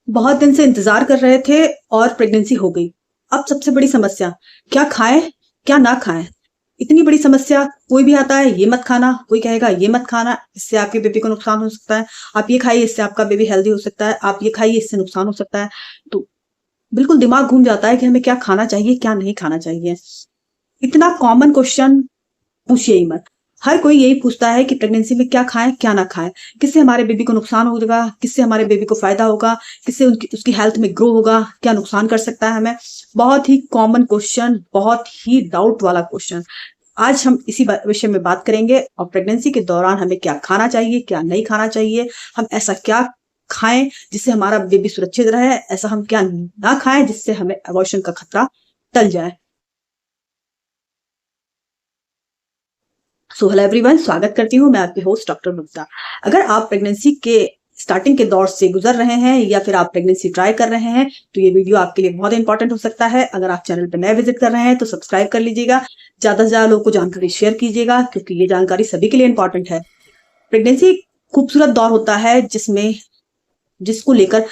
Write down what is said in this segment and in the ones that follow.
बहुत दिन से इंतजार कर रहे थे और प्रेगनेंसी हो गई। अब सबसे बड़ी समस्या, क्या खाएं, क्या ना खाएं। इतनी बड़ी समस्या, कोई भी आता है ये मत खाना, कोई कहेगा ये मत खाना, इससे आपके बेबी को नुकसान हो सकता है। आप ये खाइए, इससे आपका बेबी हेल्दी हो सकता है। आप ये खाइए, इससे नुकसान हो सकता है। तो बिल्कुल दिमाग घूम जाता है कि हमें क्या खाना चाहिए, क्या नहीं खाना चाहिए। इतना कॉमन क्वेश्चन पूछिए ही मत। हर कोई यही पूछता है कि प्रेगनेंसी में क्या खाएं, क्या ना खाएं, किससे हमारे बेबी को नुकसान होगा, किससे हमारे बेबी को फायदा होगा, किससे उसकी हेल्थ में ग्रो होगा, क्या नुकसान कर सकता है हमें। बहुत ही कॉमन क्वेश्चन, बहुत ही डाउट वाला क्वेश्चन। आज हम इसी विषय में बात करेंगे और प्रेगनेंसी के दौरान हमें क्या खाना चाहिए, क्या नहीं खाना चाहिए। हम ऐसा क्या खाएं जिससे हमारा बेबी सुरक्षित रहे, ऐसा हम क्या ना खाएं जिससे हमें अबॉर्शन का खतरा टल जाए। सो हेलो एवरीवन, स्वागत करती हूँ मैं आपकी होस्ट डॉक्टर मुक्ता। अगर आप प्रेगनेंसी के स्टार्टिंग के दौर से गुजर रहे हैं या फिर आप प्रेगनेंसी ट्राई कर रहे हैं तो ये वीडियो आपके लिए बहुत इंपॉर्टेंट हो सकता है। अगर आप चैनल पर नए विजिट कर रहे हैं तो सब्सक्राइब कर लीजिएगा, ज्यादा से ज्यादा लोगों को जानकारी शेयर कीजिएगा क्योंकि ये जानकारी सभी के लिए इंपॉर्टेंट है। प्रेगनेंसी खूबसूरत दौर होता है जिसको लेकर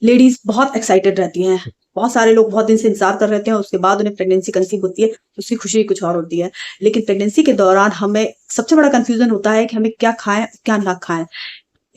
लेडीज बहुत एक्साइटेड रहती हैं। बहुत सारे लोग बहुत दिन से इंतजार कर रहे हैं, उसके बाद उन्हें प्रेगनेंसी कंसीव होती है तो उसकी खुशी कुछ और होती है। लेकिन प्रेगनेंसी के दौरान हमें सबसे बड़ा कंफ्यूजन होता है कि हमें क्या खाएं, क्या ना खाएं।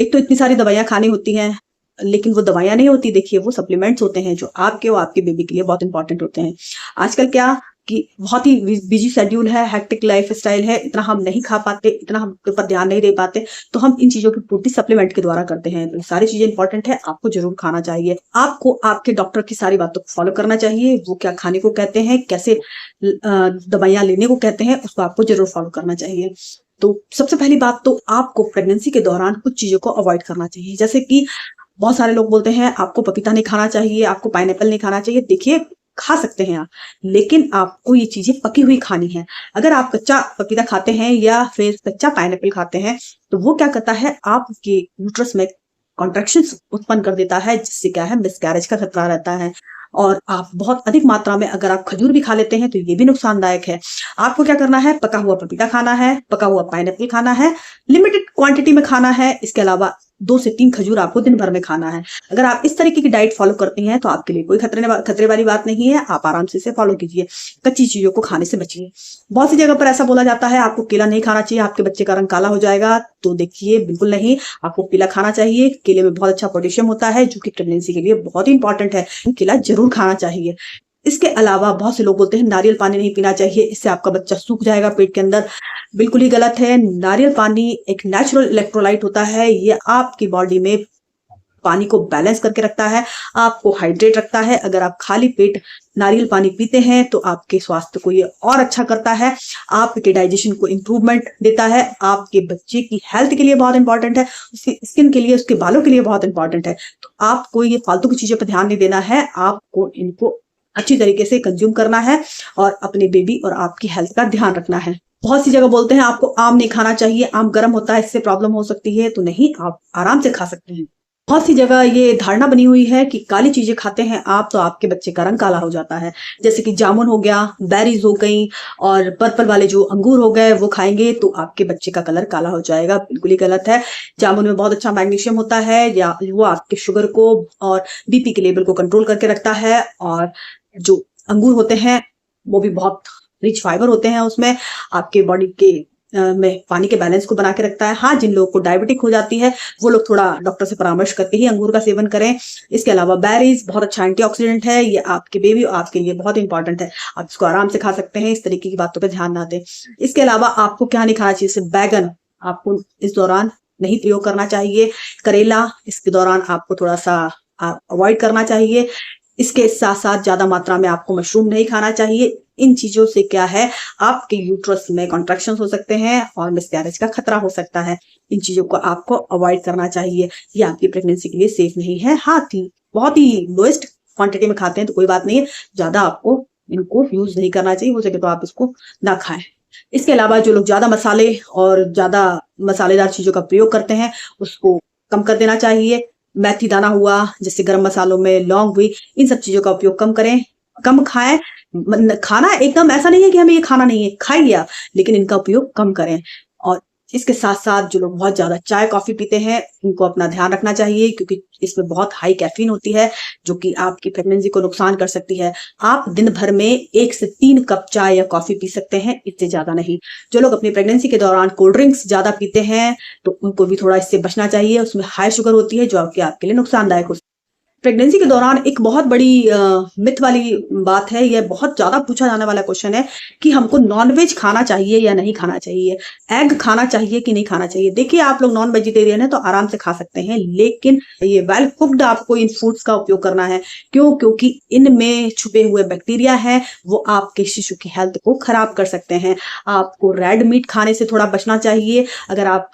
एक तो इतनी सारी दवाइयां खानी होती हैं, लेकिन वो दवाइयां नहीं होती, देखिए वो सप्लीमेंट्स होते हैं जो आपके और आपके बेबी के लिए बहुत इंपॉर्टेंट होते हैं। आजकल क्या कि बहुत ही बिजी शेड्यूल है, हेक्टिक लाइफ स्टाइल है, इतना हम नहीं खा पाते, इतना हम ऊपर ध्यान नहीं दे पाते, तो हम इन चीजों की पूर्ति सप्लीमेंट के द्वारा करते हैं। तो ये सारी चीजें इंपॉर्टेंट है, आपको जरूर खाना चाहिए। आपको आपके डॉक्टर की सारी बातों को फॉलो करना चाहिए। वो क्या खाने को कहते हैं, कैसे दवाइयां लेने को कहते हैं, उसको आपको जरूर फॉलो करना चाहिए। तो सबसे पहली बात तो आपको प्रेगनेंसी के दौरान कुछ चीजों को अवॉइड करना चाहिए। जैसे कि बहुत सारे लोग बोलते हैं आपको पपीता नहीं खाना चाहिए, आपको पाइनएप्पल नहीं खाना चाहिए। देखिए, खा सकते हैं आप, लेकिन आपको ये चीजें पकी हुई खानी है। अगर आप कच्चा पपीता खाते हैं या फिर कच्चा पाइनएप्पल खाते हैं तो वो क्या करता है, आपके यूट्रस में कॉन्ट्रैक्शंस उत्पन्न कर देता है, जिससे क्या है, मिसकैरेज का खतरा रहता है। और आप बहुत अधिक मात्रा में अगर आप खजूर भी खा लेते हैं तो ये भी नुकसानदायक है। आपको क्या करना है, पका हुआ पपीता खाना है, पका हुआ पाइनएप्पल खाना है, लिमिटेड क्वांटिटी में खाना है। इसके अलावा 2 से 3 खजूर आपको दिन भर में खाना है। अगर आप इस तरीके की डाइट फॉलो करती हैं तो आपके लिए कोई खतरे वाली बात नहीं है, आप आराम से इसे फॉलो कीजिए। कच्ची चीजों को खाने से बचिए। बहुत सी जगह पर ऐसा बोला जाता है आपको केला नहीं खाना चाहिए, आपके बच्चे का रंग काला हो जाएगा। तो देखिए, बिल्कुल नहीं, आपको केला खाना चाहिए। केले में बहुत अच्छा पोटेशियम होता है जो कि प्रेगनेंसी के लिए बहुत ही इंपॉर्टेंट है। केला जरूर खाना चाहिए। इसके अलावा बहुत से लोग बोलते हैं नारियल पानी नहीं पीना चाहिए, इससे आपका बच्चा सूख जाएगा पेट के अंदर। बिल्कुल ही गलत है। नारियल पानी एक नेचुरल इलेक्ट्रोलाइट होता है, ये आपकी बॉडी में पानी को बैलेंस करके रखता है, आपको हाइड्रेट रखता है। अगर आप खाली पेट नारियल पानी पीते हैं तो आपके स्वास्थ्य को ये और अच्छा करता है, आपके डाइजेशन को इंप्रूवमेंट देता है, आपके बच्चे की हेल्थ के लिए बहुत इंपॉर्टेंट है, उसकी स्किन के लिए, उसके बालों के लिए बहुत इंपॉर्टेंट है। तो आपको ये फालतू की चीजों पर ध्यान नहीं देना है, आपको इनको अच्छी तरीके से कंज्यूम करना है और अपने बेबी और आपकी हेल्थ का ध्यान रखना है। बहुत सी जगह बोलते हैं आपको आम नहीं खाना चाहिए, आम गर्म होता है, इससे प्रॉब्लम हो सकती है। तो नहीं, आप आराम से खा सकते हैं। बहुत सी जगह ये धारणा बनी हुई है कि काली चीजें खाते हैं आप तो आपके बच्चे का रंग काला हो जाता है। जैसे कि जामुन हो गया, बेरीज हो गई और पर्पल वाले जो अंगूर हो गए, वो खाएंगे तो आपके बच्चे का कलर काला हो जाएगा। बिल्कुल ही गलत है। जामुन में बहुत अच्छा मैग्नीशियम होता है, या वो आपके शुगर को और बीपी के लेवल को कंट्रोल करके रखता है। और जो अंगूर होते हैं वो भी बहुत रिच फाइबर होते हैं, उसमें आपके बॉडी के में पानी के बैलेंस को बना के रखता है। हाँ, जिन लोगों को डायबिटिक हो जाती है वो लोग थोड़ा डॉक्टर से परामर्श करके ही अंगूर का सेवन करें। इसके अलावा बेरीज बहुत अच्छा एंटीऑक्सीडेंट है, ये आपके बेबी और आपके लिए बहुत इंपॉर्टेंट है, आप इसको आराम से खा सकते हैं। इस तरीके की बातों पर ध्यान ना दें। इसके अलावा आपको क्या नहीं खाना चाहिए, जैसे बैगन आपको इस दौरान नहीं प्रयोग करना चाहिए। करेला इसके दौरान आपको थोड़ा सा अवॉइड करना चाहिए। इसके साथ साथ ज्यादा मात्रा में आपको मशरूम नहीं खाना चाहिए। इन चीजों से क्या है, आपके यूट्रस में कॉन्ट्रैक्शन हो सकते हैं और मिसकैरेज का खतरा हो सकता है। इन चीजों को आपको अवॉइड करना चाहिए, ये आपकी प्रेगनेंसी के लिए सेफ नहीं है। हाँ, बहुत ही लोएस्ट क्वांटिटी में खाते हैं तो कोई बात नहीं है, ज्यादा आपको इनको यूज नहीं करना चाहिए, हो सके तो आप इसको ना खाएं। इसके अलावा जो लोग ज्यादा मसाले और ज्यादा मसालेदार चीजों का प्रयोग करते हैं उसको कम कर देना चाहिए। मेथी दाना हुआ, जैसे गरम मसालों में लौंग हुई, इन सब चीजों का उपयोग कम करें, कम खाएं। खाना एकदम ऐसा नहीं है कि हमें ये खाना नहीं है, खाइए आप, लेकिन इनका उपयोग कम करें। और इसके साथ साथ जो लोग बहुत ज्यादा चाय कॉफी पीते हैं उनको अपना ध्यान रखना चाहिए, क्योंकि इसमें बहुत हाई कैफीन होती है जो कि आपकी प्रेगनेंसी को नुकसान कर सकती है। आप दिन भर में 1 से 3 कप चाय या कॉफी पी सकते हैं, इससे ज्यादा नहीं। जो लोग अपनी प्रेगनेंसी के दौरान कोल्ड ड्रिंक्स ज्यादा पीते हैं तो उनको भी थोड़ा इससे बचना चाहिए, उसमें हाई शुगर होती है जो आपके लिए नुकसानदायक हो। प्रेगनेंसी के दौरान एक बहुत बड़ी मिथ वाली बात है, यह बहुत ज्यादा पूछा जाने वाला क्वेश्चन है कि हमको नॉनवेज खाना चाहिए या नहीं खाना चाहिए, एग खाना चाहिए कि नहीं खाना चाहिए। देखिए, आप लोग नॉन वेजिटेरियन है तो आराम से खा सकते हैं, लेकिन ये वेल कुक्ड आपको इन फूड्स का उपयोग करना है। क्यों? क्योंकि इनमें छुपे हुए बैक्टीरिया है, वो आपके शिशु की हेल्थ को खराब कर सकते हैं। आपको रेड मीट खाने से थोड़ा बचना चाहिए। अगर आप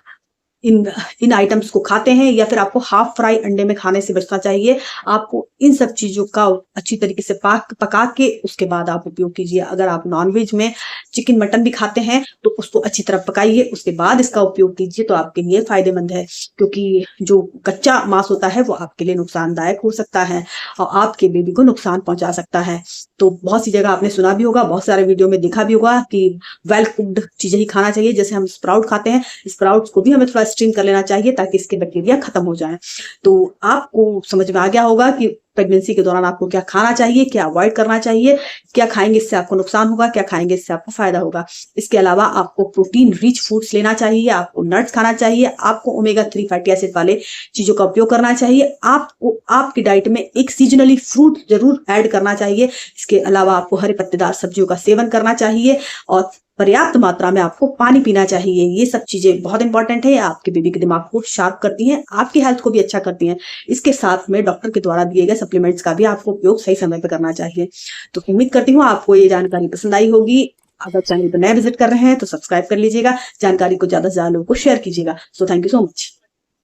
इन आइटम्स को खाते हैं, या फिर आपको हाफ फ्राई अंडे में खाने से बचना चाहिए। आपको इन सब चीजों का अच्छी तरीके से पका के उसके बाद आप उपयोग कीजिए। अगर आप नॉनवेज में चिकन मटन भी खाते हैं तो उसको अच्छी तरह पकाइए, उसके बाद इसका उपयोग कीजिए, तो आपके लिए फायदेमंद है। क्योंकि जो कच्चा मांस होता है वो आपके लिए नुकसानदायक हो सकता है और आपके बेबी को नुकसान पहुंचा सकता है। तो बहुत सी जगह आपने सुना भी होगा, बहुत सारे वीडियो में देखा भी होगा कि वेल कुक्ड चीजें ही खाना चाहिए। जैसे हम स्प्राउट खाते हैं, स्प्राउट्स को भी हमें थोड़ा स्टीम कर लेना चाहिए ताकि इसके बैक्टीरिया खत्म हो जाएं। तो आपको समझ में आ गया होगा कि प्रेगनेंसी के दौरान आपको क्या खाना चाहिए, क्या अवॉइड करना चाहिए, क्या खाएंगे इससे आपको नुकसान होगा, क्या खाएंगे इससे आपको फायदा होगा। इसके अलावा आपको प्रोटीन रिच फूड्स लेना चाहिए, आपको नट्स खाना चाहिए, आपको ओमेगा 3 फैटी एसिड वाले चीजों का उपयोग करना चाहिए। आपको आपकी डाइट में एक सीजनली फ्रूट जरूर ऐड करना चाहिए। इसके अलावा आपको हरे पत्तेदार सब्जियों का सेवन करना चाहिए और पर्याप्त मात्रा में आपको पानी पीना चाहिए। ये सब चीजें बहुत इंपॉर्टेंट है, आपके बेबी के दिमाग को शार्प करती हैं, आपकी हेल्थ को भी अच्छा करती हैं। इसके साथ में डॉक्टर के द्वारा दिए गए सप्लीमेंट्स का भी आपको उपयोग सही समय पर करना चाहिए। तो उम्मीद करती हूँ आपको ये जानकारी पसंद आई होगी। अगर चैनल पर नए विजिट कर रहे हैं तो सब्सक्राइब कर लीजिएगा, जानकारी को ज्यादा से ज्यादा लोगों को शेयर कीजिएगा। So thank you so much.